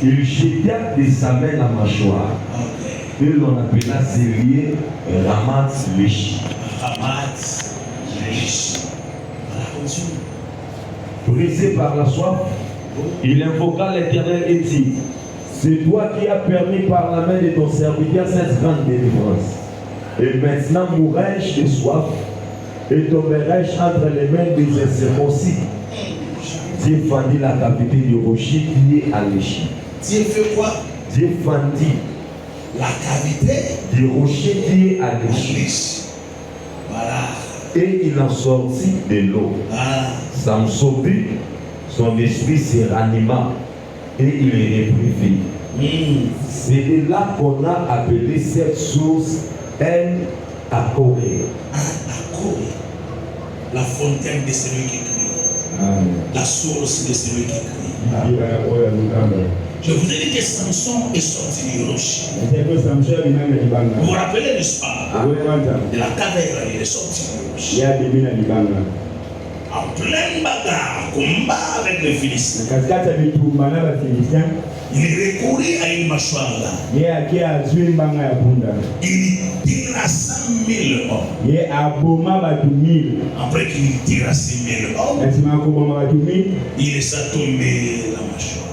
Il jeta de sa main la mâchoire. Et l'on appela ce lieu Ramath-Lehi. Ramath-Lehi. Voilà, continue. Brisé par la soif, il invoqua l'Éternel et dit: c'est toi qui as permis par la main de ton serviteur cette grande délivrance. Et maintenant mourrai-je de soif et tomberai-je entre les mains des incirconcis. Dieu fendit la cavité du rocher qui est à Lehi. Dieu fait quoi? Dieu fendit la cavité du rocher qui est à Lehi. Voilà. Et il en sortit de l'eau. Samson vit, son esprit se ranima et il reprit vie. C'est de là qu'on a appelé cette source Akore. La fontaine de celui qui crie. La source de celui qui crie. Je vous ai dit que Samson est sorti du rocher. Vous vous rappelez, n'est-ce pas? De la caverne, il est sorti du rocher. En pleine bagarre, combat avec les Philistins. Il recourit à une mâchoire là. Il tira 100 000 hommes. Après qu'il tira 6 000 hommes, il laissa tomber la mâchoire.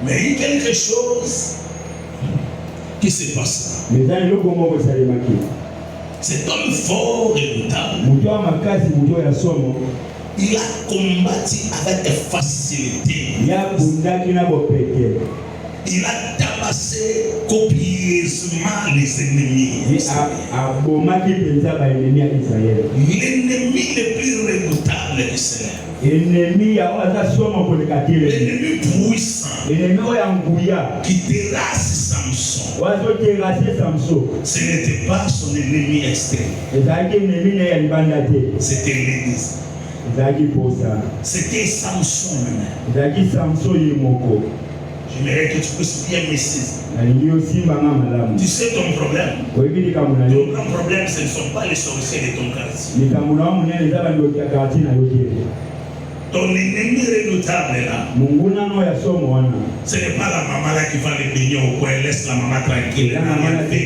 Mais il y a quelque chose qui se passe. Cet homme fort et redoutable, il a combattu avec facilité. Il a tabassé copieusement les ennemis. L'ennemi le plus redoutable d'Israël. L'ennemi puissant qui terrasse Samson. Ce n'était pas son ennemi extérieur. C'était l'église. C'était Samson même. J'aimerais que tu puisses bien me saisir. Tu sais ton problème. Ton grand problème, ce ne sont pas les sorciers de ton quartier. Ton ennemi redoutable là, ce n'est pas la maman là qui va les baigner au coin, laisse la maman tranquille. Elle n'a rien fait.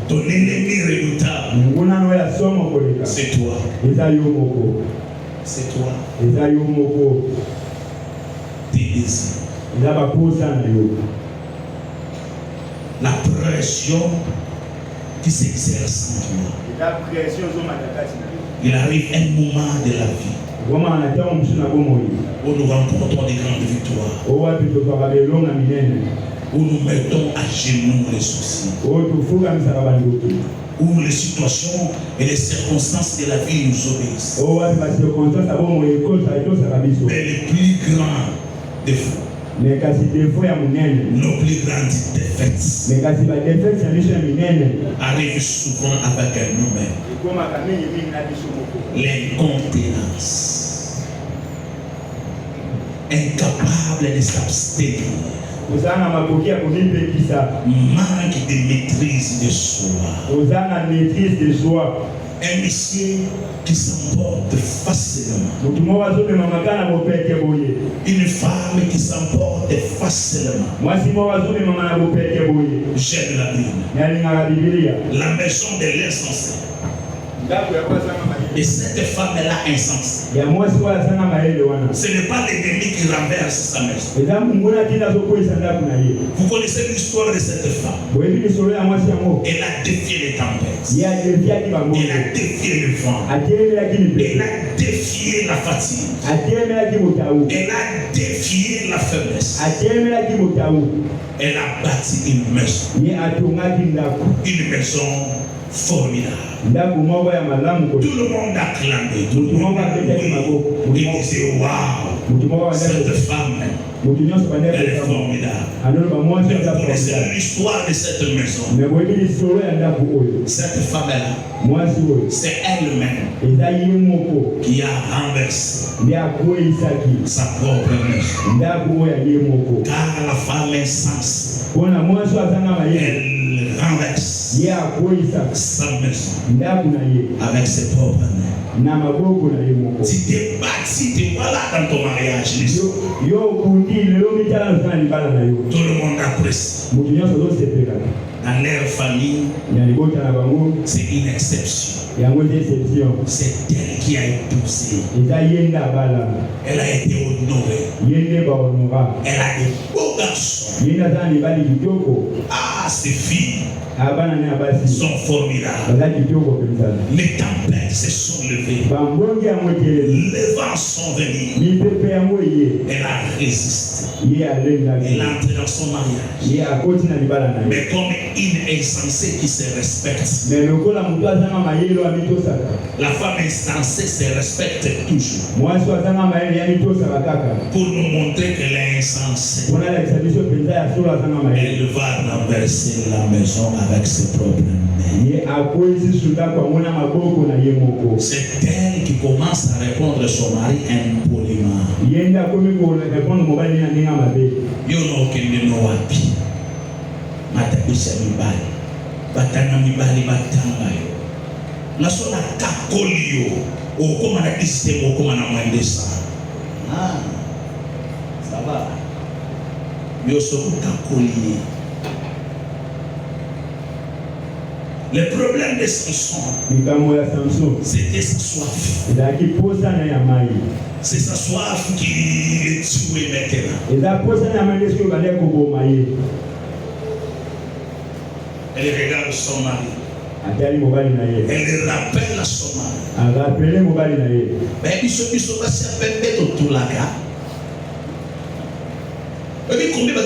Ton ennemi redoutable, c'est toi. C'est toi. Tes désirs. La pression qui s'exerce en toi. Il arrive un moment de la vie où nous remportons des grandes victoires, où nous mettons à genoux les soucis, où les situations et les circonstances de la vie nous obéissent. Mais les plus grands défauts, nos plus grandes défaites arrivent souvent avec un nous-mêmes. L'incontinence, incapable de s'abstenir, manque de maîtrise de soi. Un monsieur qui s'emporte facilement. Une femme qui s'emporte facilement. J'aime la Bible. La maison de l'insensé. Et cette femme-là insensée, ce n'est pas l'ennemi qui renverse sa maison. Vous connaissez l'histoire de cette femme. Elle a défié les tempêtes. Elle a défié le vent. Elle a défié la fatigue. Elle a défié la faiblesse. Elle a bâti une maison. Une maison formidable. Tout le monde a clamé. Tout le monde a dit, waouh, cette femme, elle est formidable. Vous connaissez l'histoire de cette maison. Cette femme-là, c'est elle-même qui a renversé sa propre maison. Car la femme insensée, elle renverse sa maison avec ses propres mains. Tu t'es bâti, tu vois là dans ton mariage. Tout le monde apprécie. Dans leur famille, c'est une exception. C'est elle qui a épousé. Elle a été honorée. Elle a des beaux garçons. Ah, ces filles sont formidables. Les tempêtes se sont levées. Les vents sont venus. Elle a résisté. Elle a entré dans son mariage. Mais comme une insensée qui se respecte. La femme insensée se respecte toujours. Pour nous montrer qu'elle est insensée. Elle va renverser la maison avec ses propres mains. C'est elle qui commence à répondre à son mari impoliment. Yono kendeno wapi? Matabisha mibali. Batanga mibali batanga yo. Nasona kakoli yo. Okoma na système okoma na mwendesa. Ah. Ça va. Yo so kakoli. Le problème de Samson, c'était sa soif. C'est sa soif qui est tuée maintenant. Elle regarde son mari. Elle rappelle à son mari. Mais il se passe à peine d'être tout là. Et puis combien de temps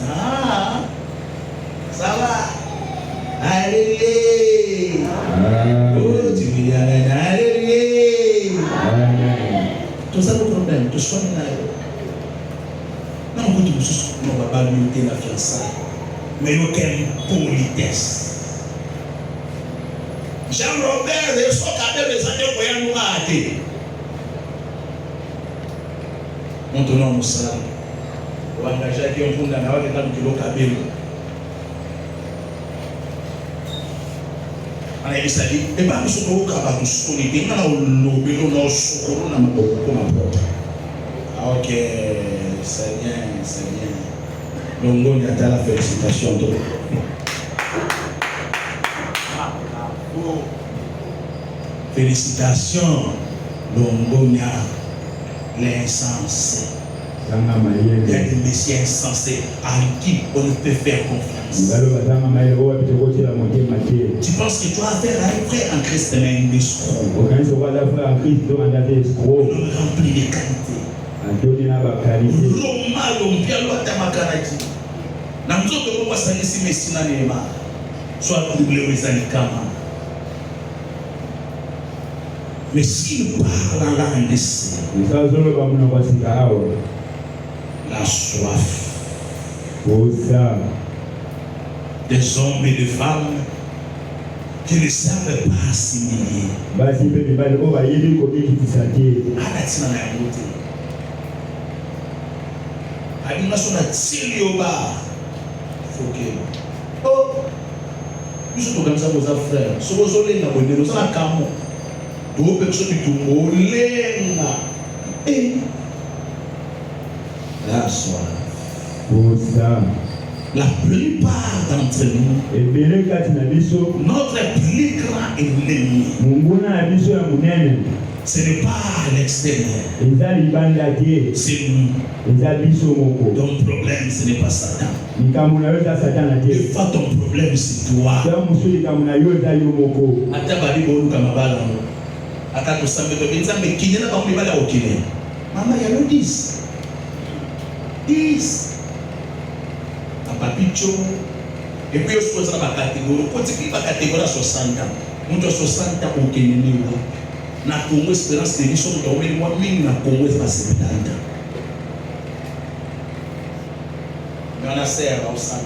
ah, ça va. Allez. Oh, tu veux dire allez. Tout ça le problème, tout ça non, on va pas limiter la fiançaille. Mais il y a aucune politesse. Jean-Robert, il faut garder les années pour y nous arrêter. Maintenant, nous sommes. On va engager qui ont fondé dans la table de l'Okabelo. On a dit ça dit, et pas nous sommes au Kabalo, nous sommes au Lobelo, nous sommes au Lobelo. Ok, c'est bien, c'est bien. Donc, on y a la félicitation. Félicitations, Longonia, l'insensé. Il y a des messieurs insensés à qui on ne peut faire confiance. Tu penses que tu as affaire à un frère en Christ, mais un escroc. On remplit les qualités. Roma, l'ompialo, Tamakanaki. Namzo de Roma, Sanisi, Messina, Nema. Soit doublé aux Anikama. Mais s'il parle en langue d'essai, la soif des hommes et des femmes qui ne savent pas assimiler. Animation à Tilioba. Oh, nous sommes comme ça, vos frères. Somos os lenga, nous sommes à Camo. Deux personnes qui tombent lenga. Et la soif. La plupart d'entre nous, notre plus grand ennemi, ce n'est pas l'extérieur, c'est nous. Ton problème, ce n'est pas Satan. Des fois, ton problème, c'est toi. Maman, il y a le 10. 10. Papicho. Et puis, on se pose dans la catégorie. Quand tu dis la catégorie à 60 ans, nous avons 60 ans au Kenya. Na Congo, espérance de vie, nous avons moi, na Congo, c'est pas 70 ans. Mais on a serre au sang.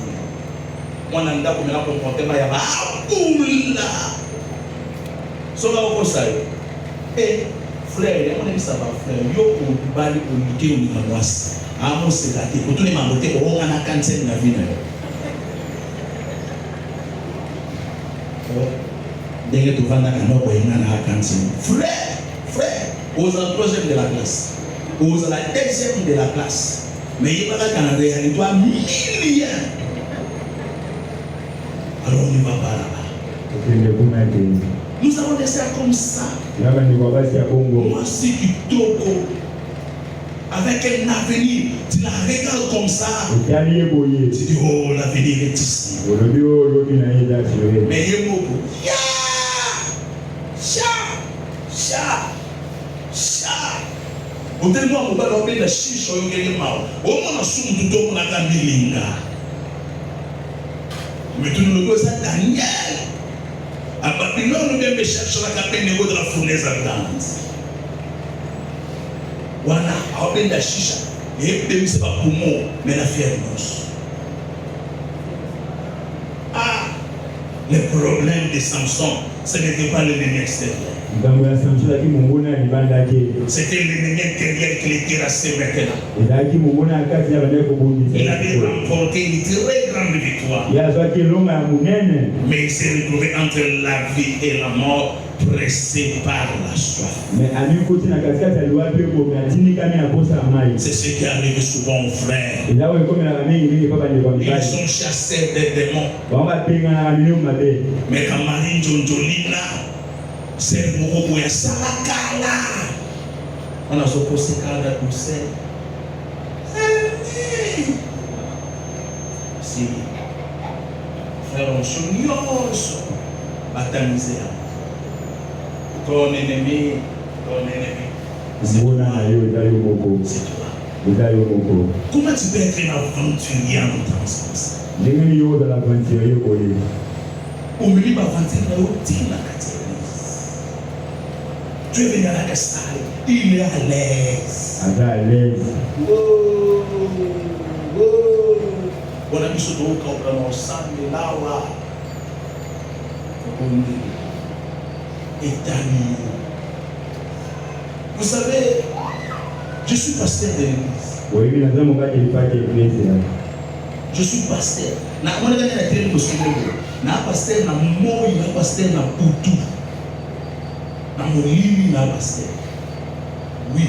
Moi, on a un comportement, il y a un boula. So, là, on ça. Eh, frère, on a dit ça va, frère. Yo, on va aller au lycée, on y va. Amo c'est raté. Pour tous les membres, on a cancer dans la vie. Dès que tu vas dans la cancer, frère, aux en troisième de la classe, aux à la deuxième de la classe. Mais il n'y a pas qu'en réalité, toi, millions. Alors on ne va pas là-bas. Nous avons des cercles comme ça. Moi, c'est du toko. Avec un avenir, tu la regardes comme ça. Tu dis, oh, l'avenir est ici. Mais il y a beaucoup. Au tellement on va l'appeler la chiche au lieu de mal. Au moins on assume tout le monde a la milinga. Mais tout le monde ça Daniel. À Babylone nous bien chercher la capelle de la fournaise ardente. Voilà, on appelle la chicha. Et puis c'est pas pour moi, mais la fièvre. Ah, le problème de Samson, ce n'était pas l'ennemi extérieur. C'était l'ennemi intérieur qui était terrassé maintenant. Il avait remporté une très grande victoire. Mais il s'est retrouvé entre la vie et la mort, pressé par la soif. C'est ce qui arrive souvent aux frères. Ils sont chassés des démons. Mais quand Marie Djondjolina, c'est beaucoup de salakala. On a supposé kala douceur. Si frère, on se baptisé. Ton ennemi. C'est toi. Comment tu peux être un aventurier en temps comme ça? Au milieu de l'aventure, tu es venu à la salle, il est à l'aise. On a mis ce dos quand on s'en est là. Vous savez, je suis pasteur de l'église. Je suis pasteur. Na pasteur na moi, na pasteur na Poutou. Na Molini, na pasteur. Oui,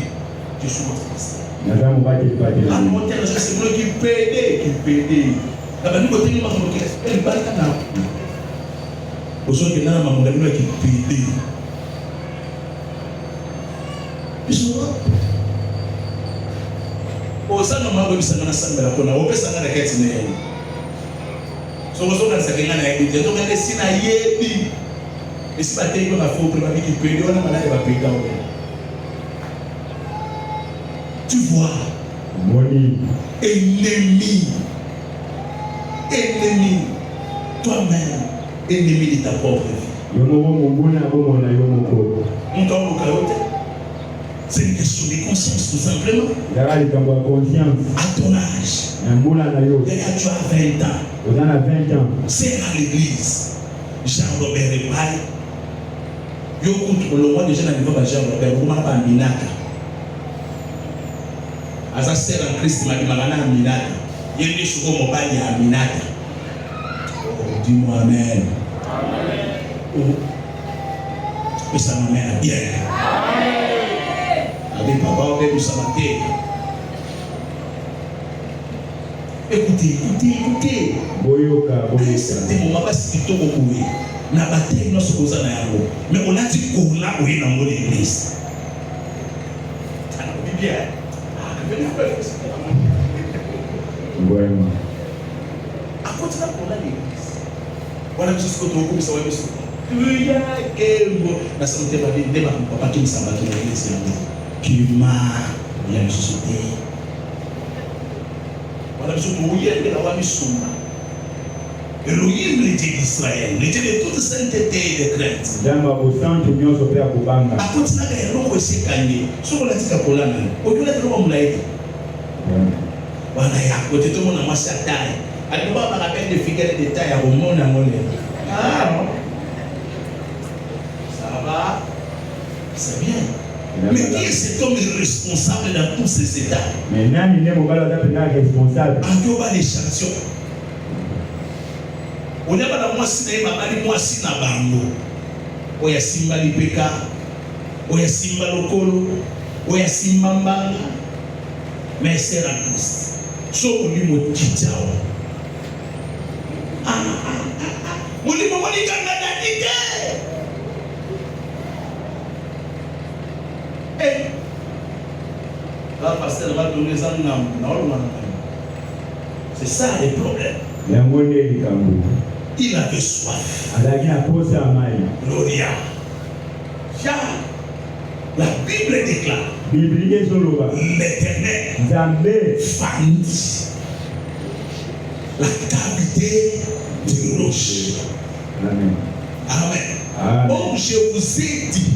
je suis votre pasteur. La montée, c'est moi qui pédé. La banque de l'île, elle est pas là. Au son que n'a pas de qui pédé. Ils sont là. Au sein de ma vie, ça n'a pas de la au ça n'a pas de so vous avez ça quelqu'un a été donc on est si na yebi et si pas t'es qu'on a fait pour ma vie qui peut on a malade va payer là tu vois ennemi toi-même ennemi de ta propre vie c'est une question de conscience tout simplement. À ton âge, tu as 20 ans. C'est à l'église. Jean-Robert Epaille. Le roi déjà n'a pas Jean-Robert, vous m'avez pas Minaka. Asa sert en Christ, ma dimagana Minaka. Il y a des choses comme Mobali à Minaka. Oh, dis-moi Amen. Mais ça m'amène bien. Avec papa, on est du sabaté. Écoutez. C'est mon papa, c'est plutôt beaucoup. Na bataille, nous sommes aux années. Mais on a dit qu'on a oué dans mon église. Alors, bien. Vraiment. À côté de la l'église. Voilà, je suis comme ça, ouais, monsieur. Il y a la santé va dire, débat, papa qui me s'en va dans l'église. Qui m'a bien suscité. Voilà, je suis tout hier, il a mis son main. Elohim, l'État d'Israël, l'État de toute sainteté et de crainte. À côté de la guerre, on s'est gagné. Ce qu'on a dit à Polana, on peut être l'homme là. Voilà, à côté de tout le monde a massé à taille. À tout le monde a rappelé de figurer des tailles à Romon à Mollet. Ah, ça va, c'est bien. Mais qui est cet homme responsable dans tous ces états? Mais nani ne mobala tapena responsable. Antoba l'échantillon. On a pas moi si na mabali moi si na bango. Oya simba lipeka. Oya simba lokolo. Oya simba mbanga. Mais c'est la cause. So on mo tchao. Mulimo moni kanga dadite. Là, pasteur va donner ça c'est ça le problème. Il avait soif. Gloria. La Bible déclare l'Éternel fendit la cavité du rocher. Amen. Amen. Oh, je vous ai dit,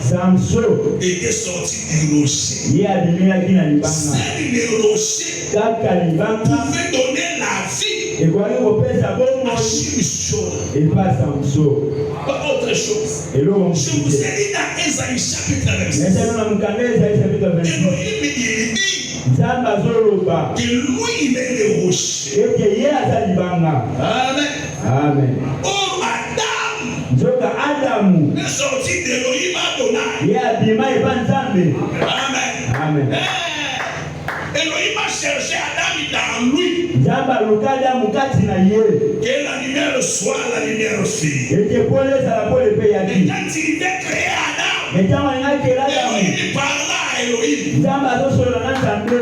Samson était sorti du rocher. Seul le rocher pouvait donner la vie à Samson. Pas autre chose. Je vous ai dit dans Ésaïe chapitre 26. Elohim il dit que lui il est le rocher. Amen. Amen. Oh Adam est sorti d'Elohim Adonai. Amen. Amen. Elohim a cherché Adam dans lui. Que la lumière soit la lumière aussi. Et quand il était créé Adam, Elohim parla à Elohim.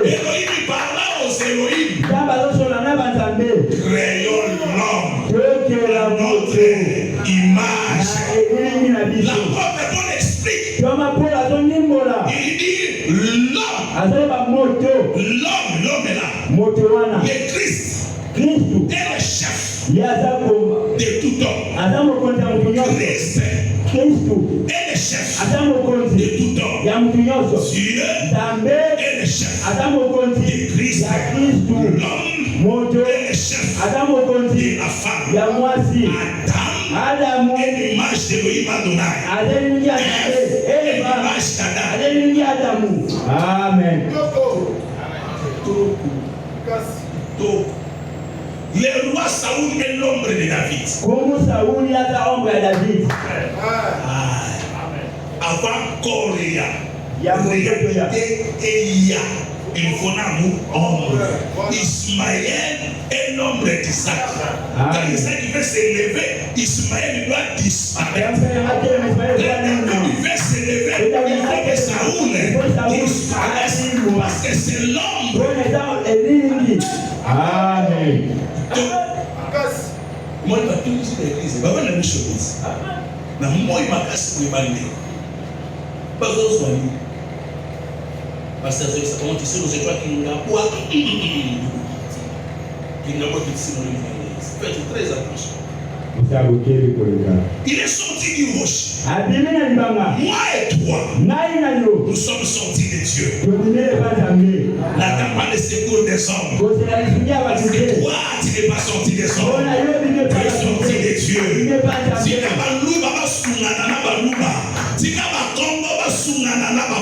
Elohim parla aux Elohim. Créons l'homme à notre image. L'apôtre Paul explique. Il dit l'homme est là. Le Christ est le chef de tout homme. Christ est le chef de tout homme. Dieu est le chef de Christ. L'homme est le chef de la femme. Adam est l'image d'Elohim Adonai. Ève est l'image d'Adam. Amen. Le roi Saoul est l'ombre de David. Comment Saoul y a l'ombre de David? Avant Corée, réalité et il faut un ombre. Ismaël est l'ombre d'Isaac. Quand Isaac veut s'élever, Ismaël doit disparaître. Quand il veut s'élever, il faut que Saoul disparaisse. Parce que c'est l'ombre. Amen. Moi, je vais tout dire l'église. Je vais la même chose. Mais moi, je vais casser le balai. Pas d'autre soin. Parce que c'est comment tu sais, c'est toi qui nous l'a quoi. Qui n'a pas dit si nous l'église. Faites très attention. Il est sorti du rocher. Moi et toi, nous sommes sortis de Dieu. N'attends pas le secours des hommes. Parce que toi, tu n'es pas sorti des hommes. Tu es sorti de Dieu. Si tu n'as pas louba, si tu n'as pas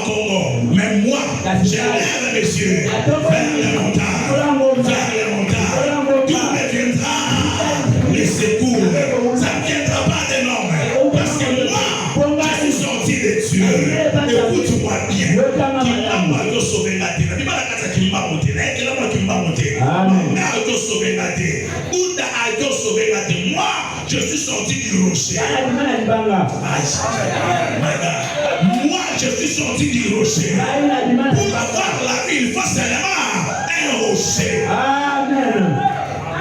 Congo, mais moi, je lève mes yeux vers les montagnes. Tout me viendra le secours. Ça ne viendra pas de l'homme. Parce que moi, je suis sorti de Dieu. Écoute-moi bien. Qui m'a sauvé la terre. Qui m'a monté. Qui m'a monté. Bouddha a sauvé la terre. Moi, je suis sorti du rocher. Moi, je suis sorti du rocher. Pour avoir la vie, il faut seulement un rocher. Amen.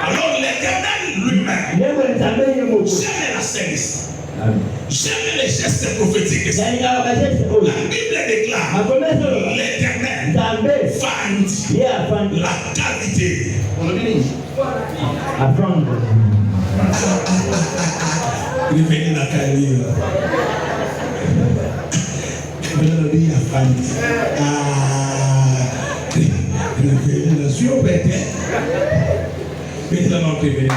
Alors l'Éternel lui-même, j'aime la service. J'aime les gestes prophétiques. La Bible déclare l'Éternel fendit la cavité. Revenez dans la livre. Revenez à fendit. Revenez dans sur bête. Maintenant, revenez dans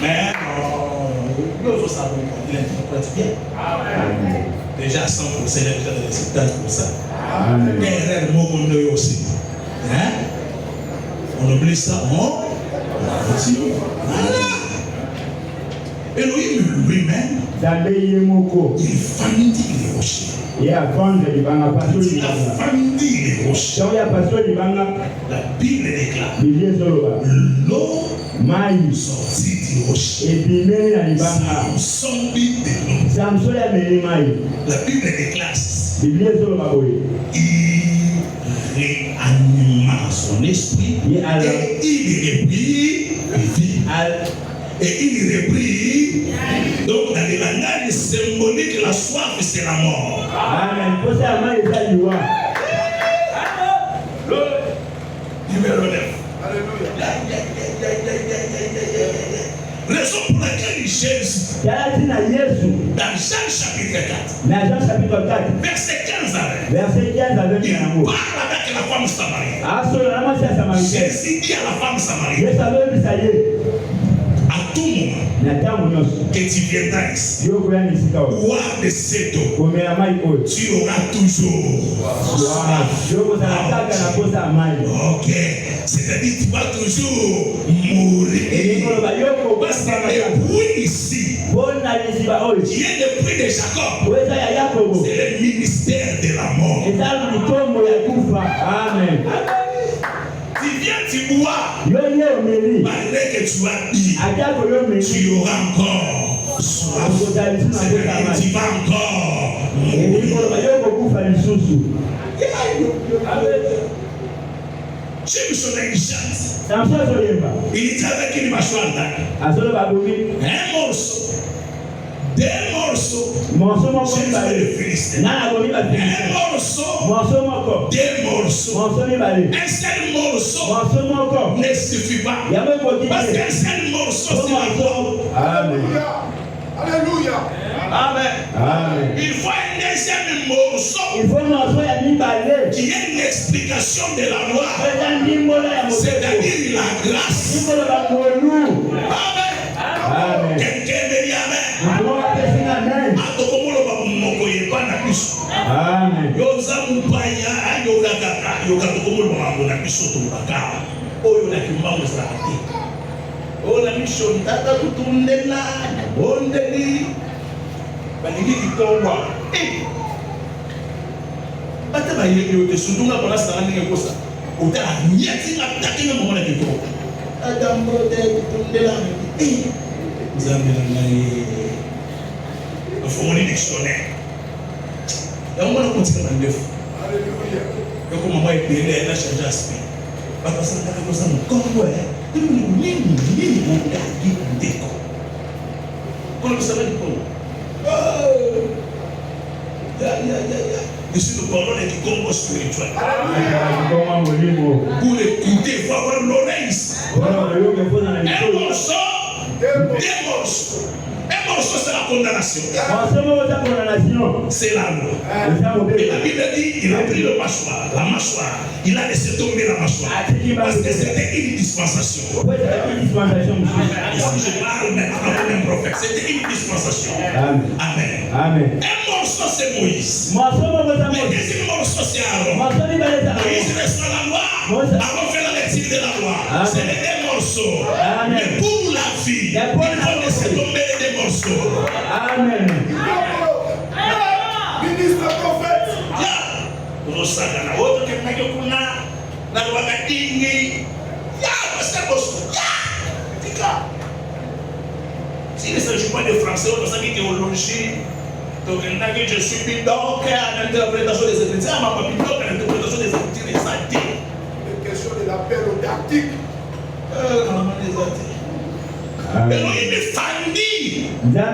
Mais il faut savoir qu'il interprète bien. Déjà 100%, il est déjà de 70%. Il y a un mot qu'on a aussi. On oublie ça, on continue. Voilà. Elohim lui-même, il fendit les rochers. Il a fendu les rochers. La Bible déclare l'eau sortit du rocher. Samson de l'eau. La Bible déclare il réanima son esprit et il reprit vie. Et il reprit. Donc dans les langages symboliques, la soif c'est la mort. Amen. Numéro 9. Alléluia. Raison pour laquelle Jésus, dans Jean chapitre 4, verset 15 il parle avec la femme samarienne. Jésus dit à la femme samarienne, à tout moment que tu viendras ici, boire de cette eau, tu auras toujours soif. Ok, c'est-à-dire tu vas toujours mourir. Parce que le bruit ici, qui est le bruit de Jacob, c'est le ministère de la mort. Amen. Tu viens, tu bois, malgré que tu as dit, tu auras encore soif. C'est-à-dire tu vas encore mourir. J'ai vu son négligence. Il était avec une mâchoire là. Un morceau. Deux morceaux. Un morceau. Deux morceaux. Un seul morceau ne suffit pas. Parce qu'un seul morceau, c'est la loi. Amen. Alléluia. Amen. Il faut un deuxième morceau qui est une explication de la loi. C'est-à-dire la grâce. Amen. Quelqu'un me dit Amen. Amen. La mission tata tutundela bondeli balingi kitomba bata bayeyo te sudunga bona sana ninge kosa uta nyati na takinga mona kitomba adam brote tutundela zambela ngai afoni dictionnaire ya mona kotika bandefu haleluya yoko mama ipele na changer speed bata sana kosa mkongo nini mukagi ndeko kono kusema ni kono je suis le parole du Congo spirituel pour écouter il faut avoir l'oreille un morceau c'est la condamnation. C'est la loi. Et la Bible dit il a pris le mâchoire, la mâchoire. Il a laissé tomber la mâchoire. Parce que c'était une dispensation. Ici je parle maintenant comme un prophète. C'était une dispensation. Amen. Un morceau c'est Moïse. Le deuxième morceau c'est Aaron. Moïse reçoit la loi. Aaron fait la lecture de la loi. C'est les deux morceaux. Mais pour la vie, il faut laisser tomber les deux morceaux. Amen. Ministre prophète. Rosagana. Autre que Nagokuna. La loi Dingi. Ya, parce que Bosco. Ya. Tika. S'il ne s'agit pas de français, on a dit théologie. Donc, je suis bidon à l'interprétation des Écritures. Ma bidon à l'interprétation des Écritures. Et ça dit. Les questions de la périodactique. Elohim fendit la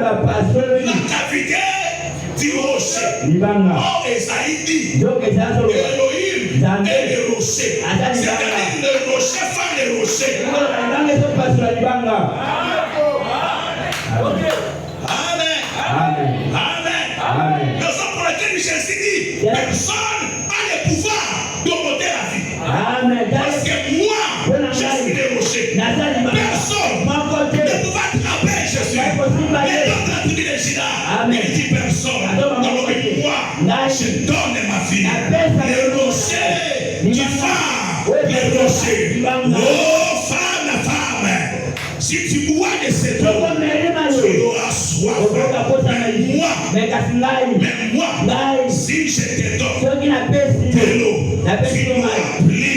cavité du rocher. Or Esaïe Elohim est le rocher. C'est-à-dire le rocher fend le rocher. Amen. Raison pour laquelle Jésus dit personne n'a le pouvoir de m'ôter la vie. Parce que moi, je suis le rocher. Personne. tu vas les rocher. Oh, femme, si tu bois de cette eau, tu auras soif. Mais moi, si je te donne de l'eau, tu n'auras plus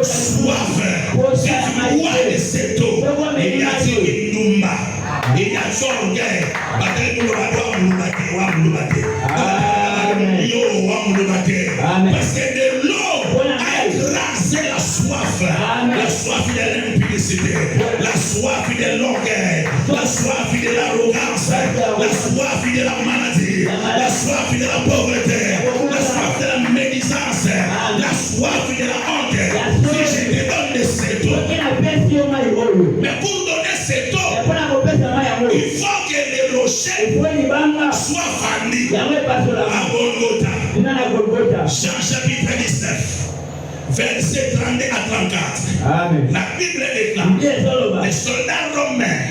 soif. Si tu bois de cette eau, il y a dit Numba, il y a son guerre. Parce que de l'eau a écrasé la soif. La soif de l'impudicité, la soif de l'orgueil, la soif de l'arrogance, la soif de la maladie, la soif de la pauvreté, la soif de la médisance, la soif de la honte. Si je te donne de cette eau, mais pour donner cette eau, il faut que les rochers soient fendus à Golgotha. Jean chapitre 19. Verset 32 à 34. Amen. La Bible déclare les soldats romains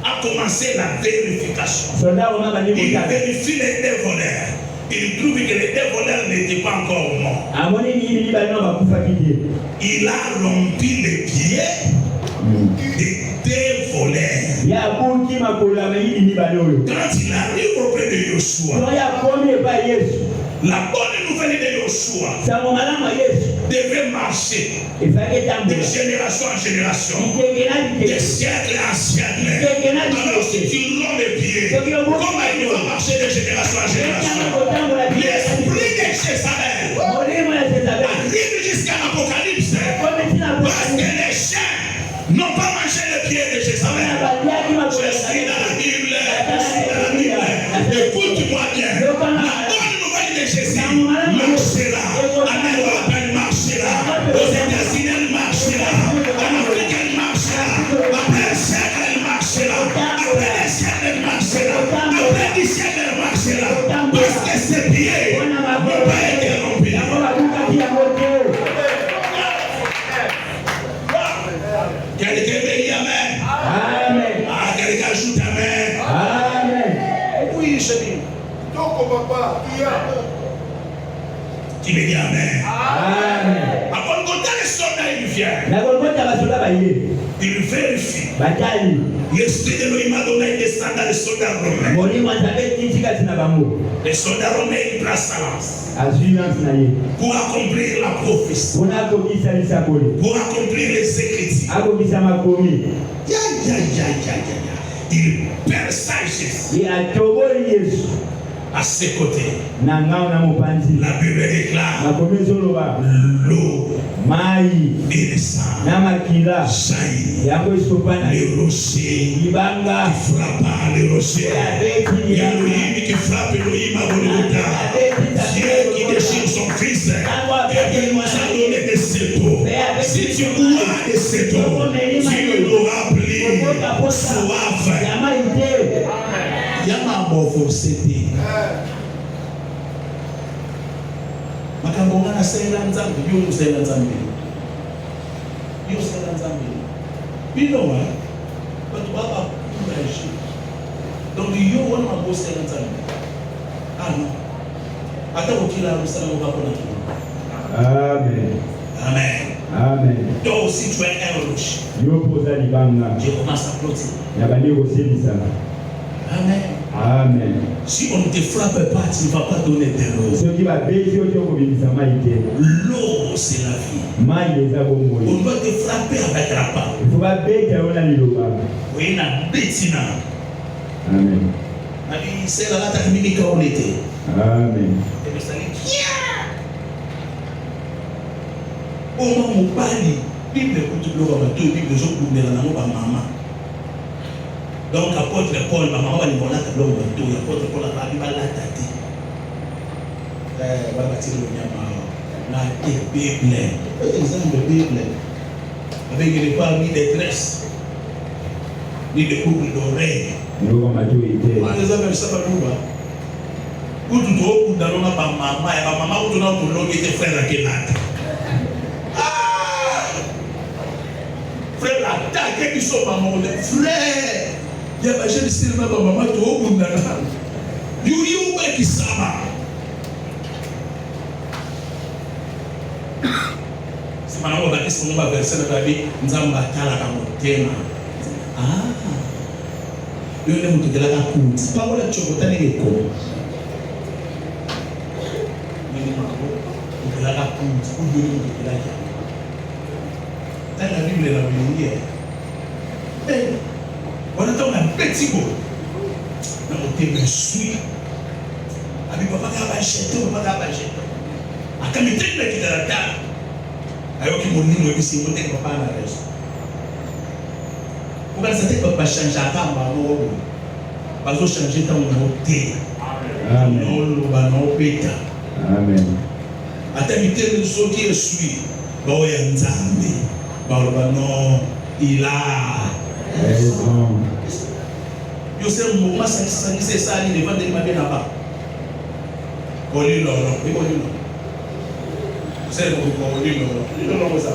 ont commencé la vérification. Ils vérifient les deux voleurs. Ils trouvent que les deux voleurs n'étaient pas encore morts. Il a rompu les pieds des deux voleurs. Quand il arrive auprès de Yoshua, la bonne nouvelle de Yoshua devait marcher de génération en génération, de siècle en siècle. Alors si tu romps les pieds, comment il va marcher de génération en génération? L'esprit de Jézabel arrive jusqu'à l'Apocalypse parce que les chiens n'ont pas mangé le pied de Jézabel. Je suis dans la Bible, écoute-moi bien. La bonne nouvelle de Jésus marchera. En Europe, elle marchera. Aux États-Unis, elle marchera. En Afrique, elle marchera. Après le siècle, elle marchera. Après le siècle, elle marchera. Après le siècle, elle marchera. Parce que ses pieds n'ont pas été rompus. Quelqu'un dit Amen. Amen. Ah, quelqu'un ajoute Amen. Amen. Oui, je dis. Qui me dit Amen. Amen. À Golgotha, les soldats, ils viennent. Ils vérifient. L'esprit de l'Élohim a donné des soldats, les soldats romains. Les soldats romains, ils placent sa lance pour accomplir la prophétie, pour accomplir les Écritures. Il perça Jésus à ses côtés. La Bible déclare l'eau et le sang jaillit. Les rochers qui frappent les rochers. Il y a Elohim qui frappe Elohim à Golgotha. Dieu qui déchire son fils et qui nous a donné de cette eau. Si tu bois de cette eau, tu n'auras plus soif. Yamabofosete. Makambongana sela nzambi yo sela nzambi. Yo sela nzambi. Bino wa but baba kunaji. Donc yo wana mabosa nzambi. Ah non. Ata ukila rusala ngakona kitu. Amen. Amen. Amen. Donc si tu es un rocher. Yo posa libanga. Je commence à plotter. Yabani osebisa. Amen. Amen. Si on ne te frappe pas, tu ne vas pas donner de l'eau. L'eau, c'est la vie. On doit te frapper avec la parole. Oui, la bétina. Amen. C'est la technique qu'on était. Amen. Et le salut. Au moment où on parle, Bible écoute le Bible, je vous donne la maman. Donc, apôtre Paul, maman va lui voir la table au bateau, apôtre Paul a pas la tête. Va bâtir le Nyama, la Bible, exemple de Bible, avec les pas ni des tresses, ni des boucles d'oreilles. Par exemple, ça va nous voir. Où tu dois où dans l'homme par maman, et ma maman où tu dois pour l'homme qui était frère à Kénat. Frère, la taille qui sont maman, frère. Il y a des gens qui sont là, maman, tu es au bout de la langue. You qui s'ama. Maman va dire son nom verset de la Bible, nous avons batala kamotema. Ah. Yo ne mutu de la kakuti. Pas voilà chokota ne ko. Ni mako. De la kakuti, ou de la kakuti. Dans la Bible la Bible. Eh. On attend un petit mot. Dans le thème suit. Abi papa ka ba jeto, papa ka ba jeto. Akamitenda kitarata. Ayoki monimo ebisi mote papa na reso. Pour que ça te pas changer à part baron. Pas au changer ton moté. Amen. Non ba non peta. Amen. Atamite le so qui suit. Ba o ya nzambe. Ba non il a raison. Yo sais moment ça c'est ça il devant de ma bien là-bas. Oli non, et oli non. C'est le mot oli non. Il non ça.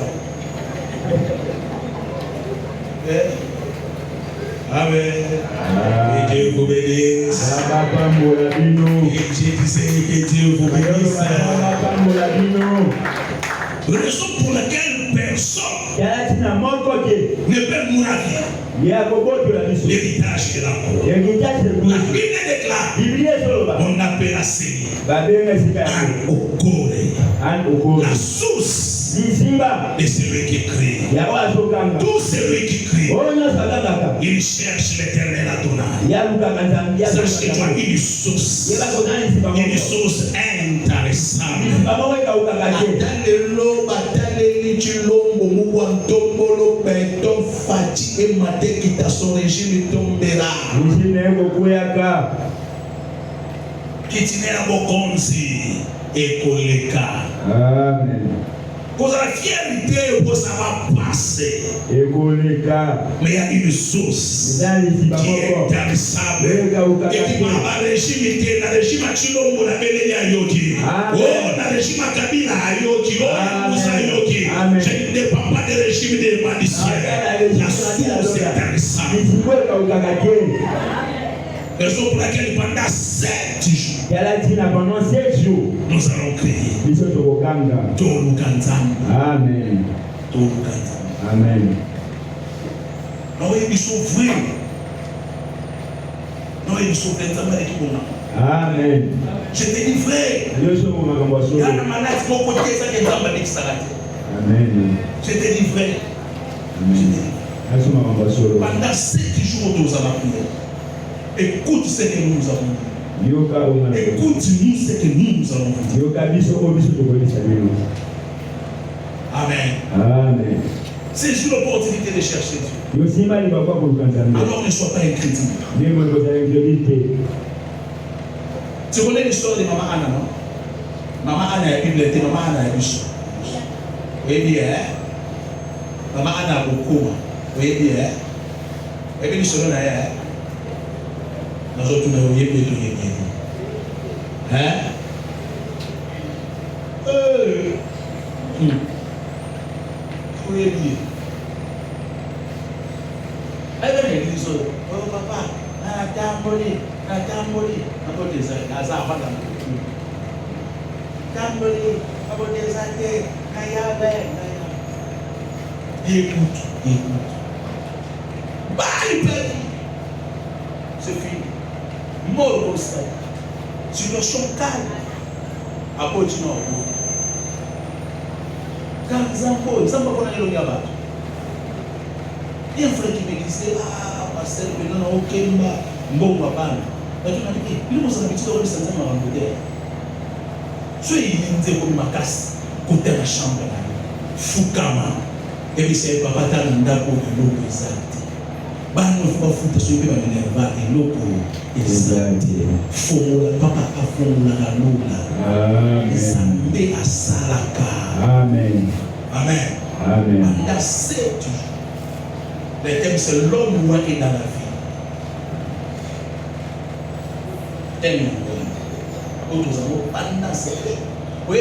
Amen. Que Dieu vous bénisse. Que Dieu vous bénisse. Raison pour laquelle personne ne peut mourir. L'héritage de la mort. La Bible déclare, on appelle la Seigneur la source de celui qui crie. Tout celui qui crie, il cherche l'Éternel Adonai. Sache-toi une source intéressante. Kitinera bokonzi ekoleka. Amen. Pour la fierté, pour ça va passer. Ekoleka. Mais il y a une source qui est intarissable. Et qui m'a régime, le régime à Chilombo, la Bénélie à Yoki. Oh, le régime à Kabila à Yoki. Oh, Moussa Yoki. Je ne dépends pas du régime des magiciens. La source est intarissable. Raison pour laquelle pendant 7 jours, nous allons crier. Amen. Amen. Nous sommes vrais. Nous sommes vrais. Amen. Je te dis vrai. Amen. Je te dis vrai. Pendant 7 jours, nous allons prier. Écoute ce que nous avons dit. Écoute-nous ce que nous avons dit. Amen. Amen. C'est sur l'opportunité de chercher Dieu. Alors ne sois pas incrédule. Tu connais l'histoire de Maman Anna, non? Maman Anna a bibliothèque, Maman Anna a biche. Vous voyez bien, Maman Anna a beaucoup. Vous voyez bien, vous voyez bien l'histoire de nous autres, nous avons bien. Hein? Vous voyez bien. Elle va l'église. Oh papa, Tamboli. About this, as I found out. Tamboli, about this, I say, écoute. Bye, c'est fini. Mort comme ça. Situation calme. À continuer. Quand Zambo, qu'on a le gaba. Il y a un frère qui me disait, pasteur, mais non, ok, bon, papa. Mais tu m'as dit, il nous a habitué à se sentir en Angleterre. Soit il dit comme ma casse, côté la chambre, Fukama, et puis c'est papa Tanda pour l'eau exacte. Bah, nous ne pouvons pas foutre ce qui va m'énerver et l'eau pour exacte. Formula, papa a formula la lola. Zambe a salaka. Amen. Amen. Pendant 7 jours, le thème c'est l'homme qui est dans la vie. Thème nous avons pendant 7 jours. Oui,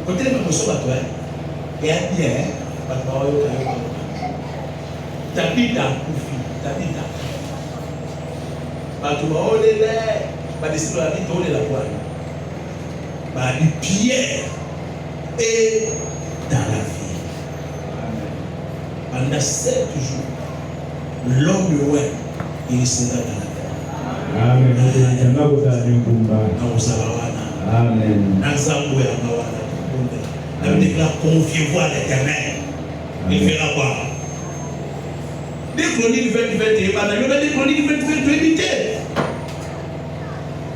côté de mon soeur, et à bien, parce que Tabita, Tabita. Bah, tu vas au lait, bah, décider la vie, tu vas la poêle. Bah, du pierre et dans la vie. Pendant 7 jours, l'homme ouais, il sera dans la vie. Amen. Confiez-vous à l'Éternel. Il fera quoi? Des chroniques 20-21, il y aura des chroniques 20-22.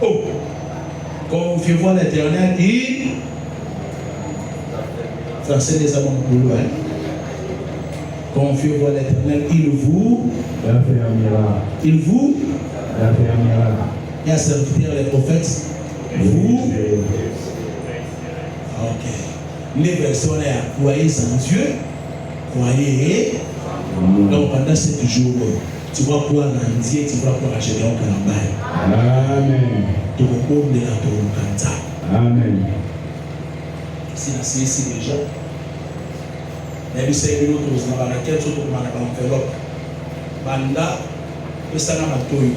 Oh, confiez-vous à l'Éternel qui. Ça c'est des amants pour lui. Confiez-vous à l'Éternel, il vous. Il y a serviteur les prophètes. Vous. Ok. Les personnes croyez en Dieu. Croyez. Donc pendant 7 jours, tu vas croire en Dieu, tu vas croire à Gédéon Kalambay. Amen. Tu vas croire de la Torah. Amen. Si la CIC déjà. Mais il s'est une autre chose, dans laquelle tu peux faire l'enveloppe. Banda, et ça n'a pas tout eu.